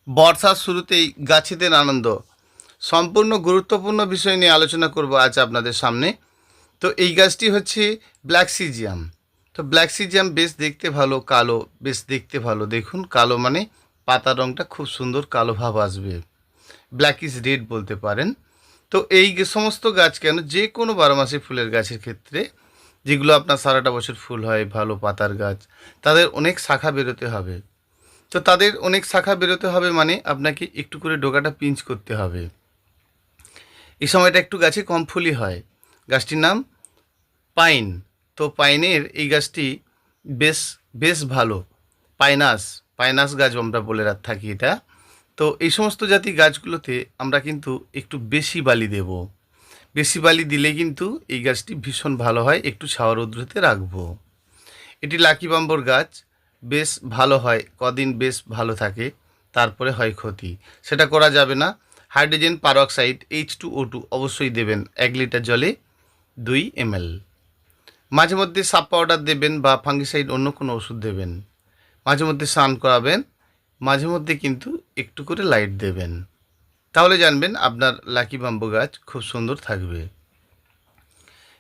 বর্ষার শুরুতেই গাছেদের আনন্দ সম্পূর্ণ গুরুত্বপূর্ণ বিষয় নিয়ে আলোচনা করব আজ আপনাদের সামনে। তো এই গাছটি হচ্ছে ব্ল্যাক সিজিয়াম। তো ব্ল্যাক সিজিয়াম বেশ দেখতে ভালো, কালো, বেশ দেখতে ভালো। দেখুন, কালো মানে পাতার রঙটা খুব সুন্দর কালো ভাব আসবে, ব্ল্যাক ইজ রেড বলতে পারেন। তো এই সমস্ত গাছ কেন, যে কোনো 12 মাসে ফুলের গাছের ক্ষেত্রে যেগুলো আপনার সারাটা বছর ফুল হয়, ভালো পাতার গাছ, তাদের অনেক শাখা বেরোতে হবে। তো তাদের অনেক শাখা বেরোতে হবে মানে আপনাকে একটু করে ডগাটা পিঞ্চ করতে হবে। এই সময়টা একটু গাছে কম ফুলই হয়। গাছটির নাম পাইন। তো পাইনের এই গাছটি বেশ বেশ ভালো। পাইনাস, পাইনাস গাছ আমরা বলে থাকি এটা। তো এই সমস্ত জাতি গাছগুলোতে আমরা কিন্তু একটু বেশি বালি দেব। বেশি বালি দিলে কিন্তু এই গাছটি ভীষণ ভালো হয়। একটু ছাওয়া রৌদ্রতে রাখবো। এটি লাকি বাম্বর গাছ, বেশ ভালো হয়, কদিন বেশ ভালো থাকে, তারপরে হয় ক্ষতি। সেটা করা যাবে না। হাইড্রোজেন পারঅক্সাইড H2O2 অবশ্যই দেবেন 1 লিটার জলে 2 ml। মাঝে মধ্যে সাব পাউডার দেবেন বা ফাঙ্গিসাইড অন্য কোনো ওষুধ দেবেন। মাঝে মধ্যে স্নান করাবেন। মাঝে মধ্যে কিন্তু একটু করে লাইট দেবেন। তাহলে জানবেন আপনার লাকি বাম্বু গাছ খুব সুন্দর থাকবে।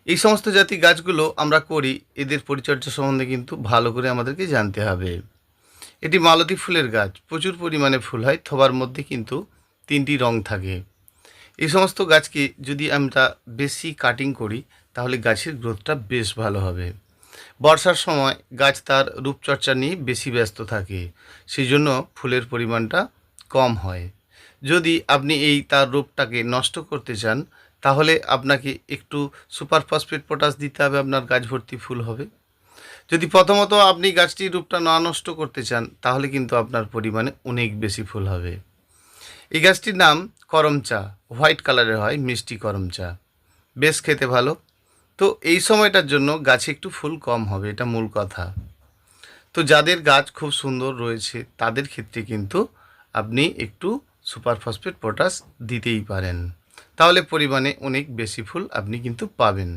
এই সমস্ত জাতি গাছগুলো আমরা করি, এদের পরিচর্যা সম্বন্ধে কিন্তু ভালো করে আমাদেরকে জানতে হবে। এটি মালতী ফুলের গাছ, প্রচুর পরিমাণে ফুল হয়, থোবার মধ্যে কিন্তু 3টি রং থাকে। এই সমস্ত গাছকে যদি আমরা বেশি কাটিং করি তাহলে গাছের গ্রোথটা বেশ ভালো হবে। বর্ষার সময় গাছ তার রূপচর্চা নিয়ে বেশি ব্যস্ত থাকে, সেই জন্য ফুলের পরিমাণটা কম হয়। যদি আপনি এই তার রূপটাকে নষ্ট করতে চান তাহলে আপনাকে একটু সুপার ফসফেট পটাশ দিতে হবে, আপনার গাছ ভর্তি ফুল হবে। যদি প্রথমত আপনি গাছটির রূপটা না নষ্ট করতে চান তাহলে কিন্তু আপনার পরিমাণে অনেক বেশি ফুল হবে। এই গাছটির নাম করম চা, হোয়াইট কালারের হয়, মিষ্টি করম চা, বেশ খেতে ভালো। তো এই সময়টার জন্য গাছে একটু ফুল কম হবে, এটা মূল কথা। তো যাদের গাছ খুব সুন্দর রয়েছে তাদের ক্ষেত্রে কিন্তু আপনি একটু সুপার ফসফেট পটাশ দিতেই পারেন, তাহলে পরিমাণে অনেক বেশি ফুল আপনি কিন্তু পাবেন।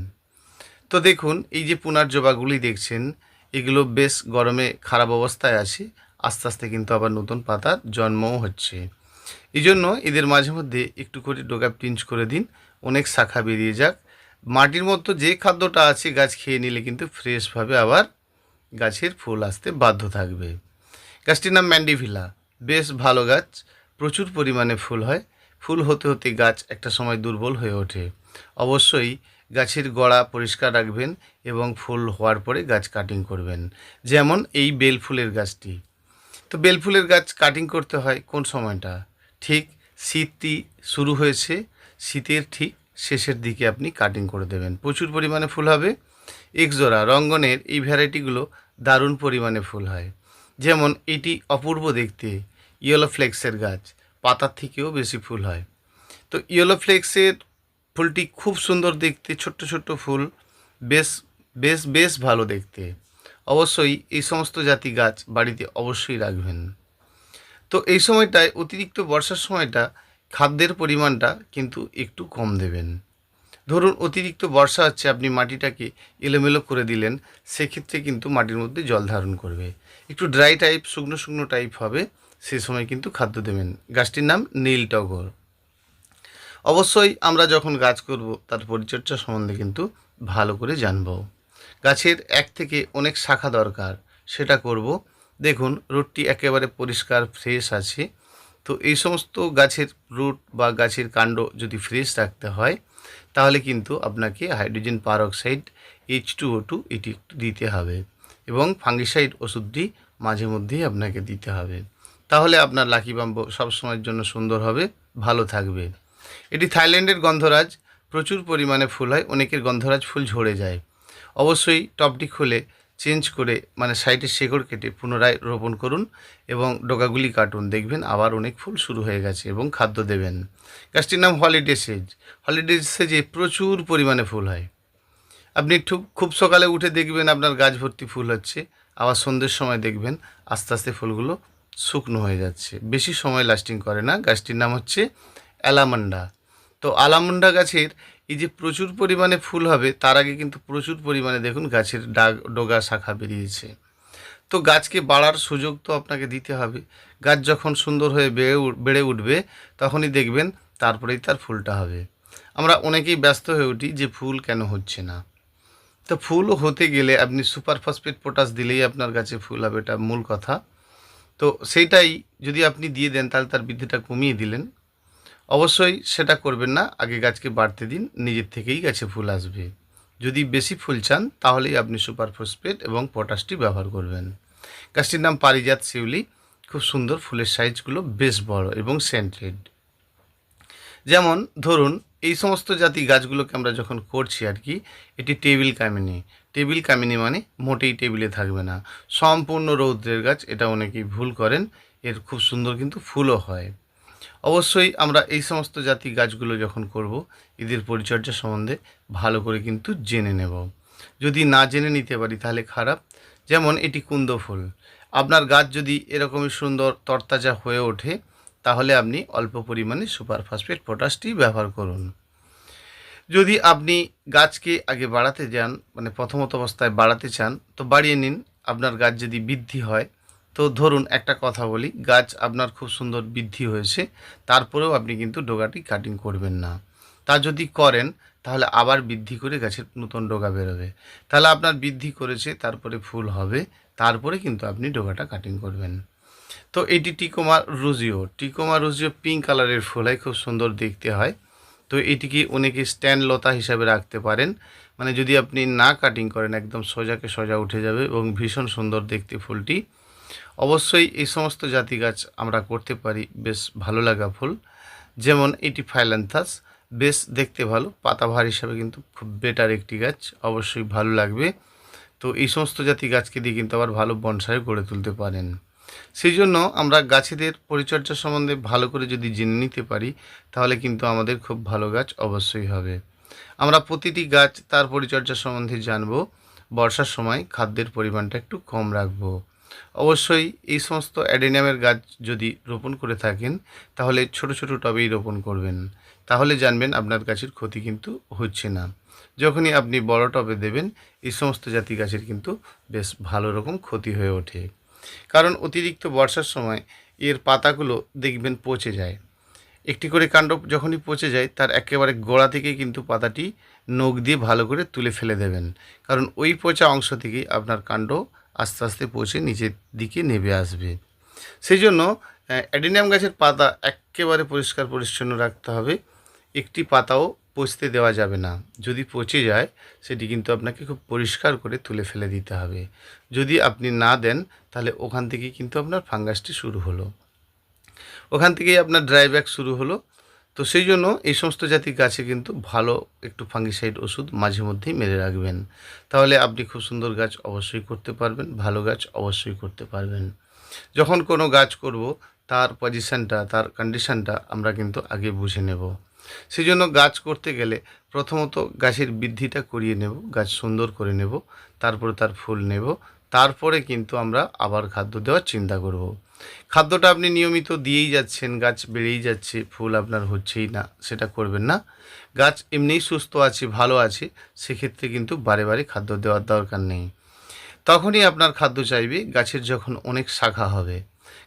তো দেখুন, এই যে পুনার জবাগুলি দেখছেন, এগুলো বেশ গরমে খারাপ অবস্থায় আছে, আস্তে আস্তে কিন্তু আবার নতুন পাতার জন্মও হচ্ছে। এই জন্য এদের মাঝে মধ্যে একটু করে ডোকা পিঞ্চ করে দিন, অনেক শাখা বেরিয়ে যাক। মাটির মধ্যে যে খাদ্যটা আছে গাছ খেয়ে নিলে কিন্তু ফ্রেশভাবে আবার গাছের ফুল আসতে বাধ্য থাকবে। গাছটির নাম ম্যান্ডিভিলা, বেশ ভালো গাছ, প্রচুর পরিমাণে ফুল হয়। ফুল হতে হতে গাছ একটা সময় দুর্বল হয়ে ওঠে। অবশ্যই গাছের গোড়া পরিষ্কার রাখবেন এবং ফুল হওয়ার পরে গাছ কাটিং করবেন। যেমন এই বেল ফুলের গাছটি। তো বেল ফুলের গাছ কাটিং করতে হয় কোন সময়টা? ঠিক শীতটি শুরু হয়েছে, শীতের ঠিক শেষের দিকে আপনি কাটিং করে দেবেন, প্রচুর পরিমাণে ফুল হবে। একজোড়া রঙ্গনের এই ভ্যারাইটিগুলো দারুণ পরিমাণে ফুল হয়। যেমন এটি অপূর্ব দেখতে, ইয়েলো ফ্লেক্সের গাছ, পাতার থেকেও বেশি ফুল হয়। তো ইয়েলো ফ্লেক্সের ফুলটি খুব সুন্দর দেখতে, ছোট্ট ছোট্ট ফুল, বেশ বেশ বেশ ভালো দেখতে। অবশ্যই এই সমস্ত জাতি গাছ বাড়িতে অবশ্যই রাখবেন। তো এই সময়টায়, অতিরিক্ত বর্ষার সময়টা, খাদ্যের পরিমাণটা কিন্তু একটু কম দেবেন। ধরুন অতিরিক্ত বর্ষা হচ্ছে, আপনি মাটিটাকে এলোমেলো করে দিলেন, সেক্ষেত্রে কিন্তু মাটির মধ্যে জল ধারণ করবে, একটু ড্রাই টাইপ, শুকনো শুকনো টাইপ হবে, সে সময় কিন্তু খাদ্য দেবেন। গাছটির নাম নীল টগর। অবশ্যই আমরা যখন গাছ করব তার পরিচর্যা সম্বন্ধে কিন্তু ভালো করে জানব। গাছের এক থেকে অনেক শাখা দরকার, সেটা করব। দেখুন রুটটি একেবারে পরিষ্কার ফ্রেশ আছে। তো এই সমস্ত গাছের রুট বা গাছের কাণ্ড যদি ফ্রেশ রাখতে হয় তাহলে কিন্তু আপনাকে হাইড্রোজেন পারঅক্সাইড H2O2 এটি একটু দিতে হবে এবং ফাঙ্গিসাইড ওষুধটি মাঝে মধ্যেই আপনাকে দিতে হবে। তাহলে আপনার লাকি বাম্বু সবসময়ের জন্য সুন্দর হবে, ভালো থাকবে। এটি থাইল্যান্ডের গন্ধরাজ, প্রচুর পরিমাণে ফুল হয়, অনেকের গন্ধরাজ ফুল ঝরে যায়। অবশ্যই টবটি খুলে চেঞ্জ করে, মানে সাইডের শেকড় কেটে পুনরায় রোপণ করুন এবং ডগাগুলি কাটুন, দেখবেন আবার অনেক ফুল শুরু হয়ে গেছে এবং খাদ্য দেবেন। গাছটির নাম হলিডে সেজ। হলিডে সেজে প্রচুর পরিমাণে ফুল হয়। আপনি খুব সকালে উঠে দেখবেন আপনার গাছ ভর্তি ফুল হচ্ছে, আবার সন্ধ্যের সময় দেখবেন আস্তে আস্তে ফুলগুলো শুকনো হয়ে যাচ্ছে, বেশি সময় লাস্টিং করে না। গাছটির নাম হচ্ছে অ্যালামান্ডা। তো আলামুন্ডা গাছের এই যে প্রচুর পরিমাণে ফুল হবে তার আগে কিন্তু প্রচুর পরিমাণে দেখুন গাছের ডগা শাখা বেরিয়েছে। তো গাছকে বাড়ার সুযোগ তো আপনাকে দিতে হবে। গাছ যখন সুন্দর হয়ে বেড়ে উঠবে তখনই দেখবেন তারপরেই তার ফুলটা হবে। আমরা অনেকেই ব্যস্ত হয়ে উঠি যে ফুল কেন হচ্ছে না। তো ফুল হতে গেলে আপনি সুপার ফসফেট পটাশ দিলেই আপনার গাছে ফুল হবে, এটা মূল কথা। তো সেইটাই যদি আপনি দিয়ে দেন তাহলে তার বৃদ্ধিটা কমিয়ে দিলেন। অবশ্যই সেটা করবেন না, আগে গাছকে বাড়তে দিন, নিজের থেকেই গাছে ফুল আসবে। যদি বেশি ফুল চান তাহলেই আপনি সুপার ফসফেট এবং পটাশটি ব্যবহার করবেন। গাছটির নাম পারিজাত শিউলি, খুব সুন্দর, ফুলের সাইজগুলো বেশ বড় এবং সেন্টেড। যেমন ধরুন এই সমস্ত জাতি গাছগুলোকে আমরা যখন করছি আর কি, এটি টেবিল কামিনী। টেবিল কামিনী মানে মোটেই টেবিলে থাকবে না, সম্পূর্ণ রৌদ্রের গাছ, এটা অনেকেই ভুল করেন। এর খুব সুন্দর কিন্তু ফুলও হয়। অবশ্যই আমরা এই সমস্ত জাতি গাছগুলো যখন করব, এদের পরিচর্যা সম্বন্ধে ভালো করে কিন্তু জেনে নেব। যদি না জেনে নিতে পারি তাহলে খারাপ। যেমন এটি কুন্দ ফুল, আপনার গাছ যদি এরকমই সুন্দর তরতাজা হয়ে ওঠে তাহলে আপনি অল্প পরিমাণে সুপার ফসফেট পটাশটি ব্যবহার করুন। যদি আপনি গাছকে আগে বাড়াতে যান, মানে প্রথমত অবস্থায় বাড়াতে চান, তো বাড়িয়ে নিন। আপনার গাছ যদি বৃদ্ধি হয়, তো ধরুন একটা কথা বলি, গাছ আপনার খুব সুন্দর বৃদ্ধি হয়েছে, তারপরেও আপনি কিন্তু ডগাটি কাটিং করবেন না। তা যদি করেন তাহলে আবার বৃদ্ধি করে গাছের নতুন ডগা বেরোবে। তাহলে আপনার বৃদ্ধি করেছে, তারপরে ফুল হবে, তারপরে কিন্তু আপনি ডগাটা কাটিং করবেন। তো এটি টিকোমা রোজিও পিঙ্ক কালারের ফুল হয়, খুব সুন্দর দেখতে হয়। তো এটিকে অনেকে স্ট্যান্ড লতা হিসাবে রাখতে পারেন, মানে যদি আপনি না কাটিং করেন একদম সোজাকে সোজা উঠে যাবে এবং ভীষণ সুন্দর দেখতে ফুলটি। অবশ্যই এই সমস্ত জাতি গাছ আমরা করতে পারি, বেশ ভালো লাগা ফুল। যেমন এটি ফাইল্যান্থাস, বেশ দেখতে ভালো, পাতাবাহার হিসাবে কিন্তু খুব বেটার একটি গাছ, অবশ্যই ভালো লাগবে। তো এই সমস্ত জাতি গাছকে দিয়ে কিন্তু আবার ভালো বনসাই গড়ে তুলতে পারেন। সেই জন্য আমরা গাছেদের পরিচর্যা সম্বন্ধে ভালো করে যদি জেনে নিতে পারি তাহলে কিন্তু আমাদের খুব ভালো গাছ অবশ্যই হবে। আমরা প্রতিটি গাছ তার পরিচর্যা সম্বন্ধে জানব। বর্ষার সময় খাদ্যের পরিমাণটা একটু কম রাখবো। অবশ্যই এই সমস্ত অ্যাডেনিয়ামের গাছ যদি রোপণ করে থাকেন তাহলে ছোট ছোট টবেই রোপণ করবেন, তাহলে জানবেন আপনার গাছের ক্ষতি কিন্তু হচ্ছে না। যখনই আপনি বড় টবে দেবেন এই সমস্ত জাতি গাছের কিন্তু বেশ ভালো রকম ক্ষতি হয়ে ওঠে। কারণ অতিরিক্ত বর্ষার সময় এর পাতাগুলো দেখবেন পচে যায়। একটি করে কাণ্ড যখনই পচে যায় তার একেবারে গোড়া থেকেই কিন্তু পাতাটি নখ দিয়ে ভালো করে তুলে ফেলে দেবেন, কারণ ওই পচা অংশ থেকেই আপনার কাণ্ড আস্তে আস্তে পচে নিচের দিকে নেমে আসবে। সেই জন্য অ্যাডিনিয়াম গাছের পাতা একেবারে পরিষ্কার পরিচ্ছন্ন রাখতে হবে, একটি পাতাও পচতে দেওয়া যাবে না। যদি পচে যায় সেটি কিন্তু আপনাকে খুব পরিষ্কার করে তুলে ফেলে দিতে হবে। যদি আপনি না দেন তাহলে ওখান থেকেই কিন্তু আপনার ফাঙ্গাসটি শুরু হলো, ওখান থেকেই আপনার ড্রাই ব্যাক শুরু হলো। তো সেই জন্য এই সমস্ত জাতির গাছে কিন্তু ভালো একটু ফাঙ্গিসাইড ওষুধ মাঝে মধ্যেই মেরে রাখবেন, তাহলে আপনি খুব সুন্দর গাছ অবশ্যই করতে পারবেন, ভালো গাছ অবশ্যই করতে পারবেন। যখন কোনো গাছ করব তার পজিশানটা, তার কন্ডিশানটা আমরা কিন্তু আগে বুঝে নেব। সেই জন্য গাছ করতে গেলে প্রথমত গাছের বৃদ্ধিটা করিয়ে নেব, গাছ সুন্দর করে নেব, তারপরে তার ফুল নেব, তারপরে কিন্তু আমরা আবার খাদ্য দেওয়ার চিন্তা করব। খাদ্যটা আপনি নিয়মিত দিয়েই যাচ্ছেন, গাছ বেড়েই যাচ্ছে, ফুল আপনার হচ্ছেই না, সেটা করবেন না। গাছ এমনিই সুস্থ আছে, ভালো আছে, সেক্ষেত্রে কিন্তু বারে বারে খাদ্য দেওয়ার দরকার নেই। তখনই আপনার খাদ্য চাইবে গাছের যখন অনেক শাখা হবে।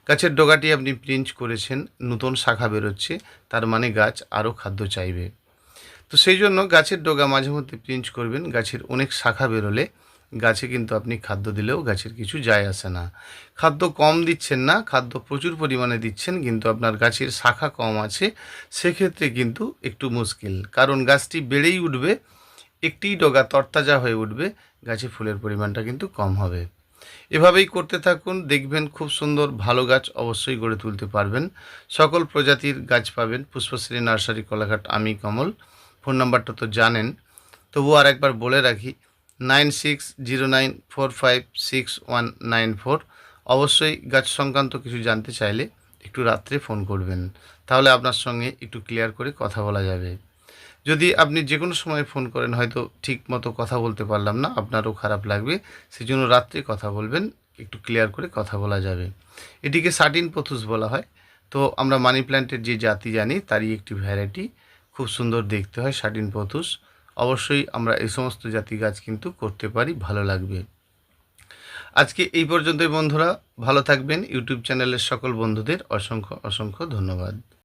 গাছের ডগাটি আপনি পিঞ্চ করেছেন, নতুন শাখা বেরোচ্ছে, তার মানে গাছ আরও খাদ্য চাইবে। তো সেই জন্য গাছের ডগা মাঝে মধ্যে পিঞ্চ করবেন, গাছের অনেক শাখা বেরোলে গাছে কিন্তু আপনি খাদ্য দিলেও গাছের কিছু যায় আসে না। খাদ্য কম দিচ্ছেন না, খাদ্য প্রচুর পরিমাণে দিচ্ছেন, কিন্তু আপনার গাছের শাখা কম আছে, সেক্ষেত্রে কিন্তু একটু মুশকিল, কারণ গাছটি বেড়েই উঠবে, একটি ডগা তরতাজা হয়ে উঠবে, গাছে ফুলের পরিমাণটা কিন্তু কম হবে। এভাবেই করতে থাকুন, দেখবেন খুব সুন্দর ভালো গাছ অবশ্যই গড়ে তুলতে পারবেন। সকল প্রজাতির গাছ পাবেন পুষ্পশ্রী নার্সারি, কোলাঘাট, আমি কমল। ফোন নাম্বারটা তো জানেন, তবুও আর একবার বলে রাখি, 9609456194। অবশ্যই গাছ সংক্রান্ত কিছু জানতে চাইলে একটু রাত্রে ফোন করবেন, তাহলে আপনার সঙ্গে একটু ক্লিয়ার করে কথা বলা যাবে। যদি আপনি যে কোনো সময় ফোন করেন হয়তো ঠিক মতো কথা বলতে পারলাম না, আপনারও খারাপ লাগবে, সেই জন্য রাত্রে কথা বলবেন, একটু ক্লিয়ার করে কথা বলা যাবে। এটিকে শাটিন পথুস বলা হয়। তো আমরা মানি প্ল্যান্টের যে জাতি জানি তারই একটি ভ্যারাইটি, খুব সুন্দর দেখতে হয় শাটিন পথুস। অবশ্যই আমরা এই সমস্ত জাতি গাছ কিন্তু করতে পারি, ভালো লাগবে। আজকে এই পর্যন্তই বন্ধুরা, ভালো থাকবেন। ইউটিউব চ্যানেলের সকল বন্ধুদের অসংখ্য অসংখ্য ধন্যবাদ।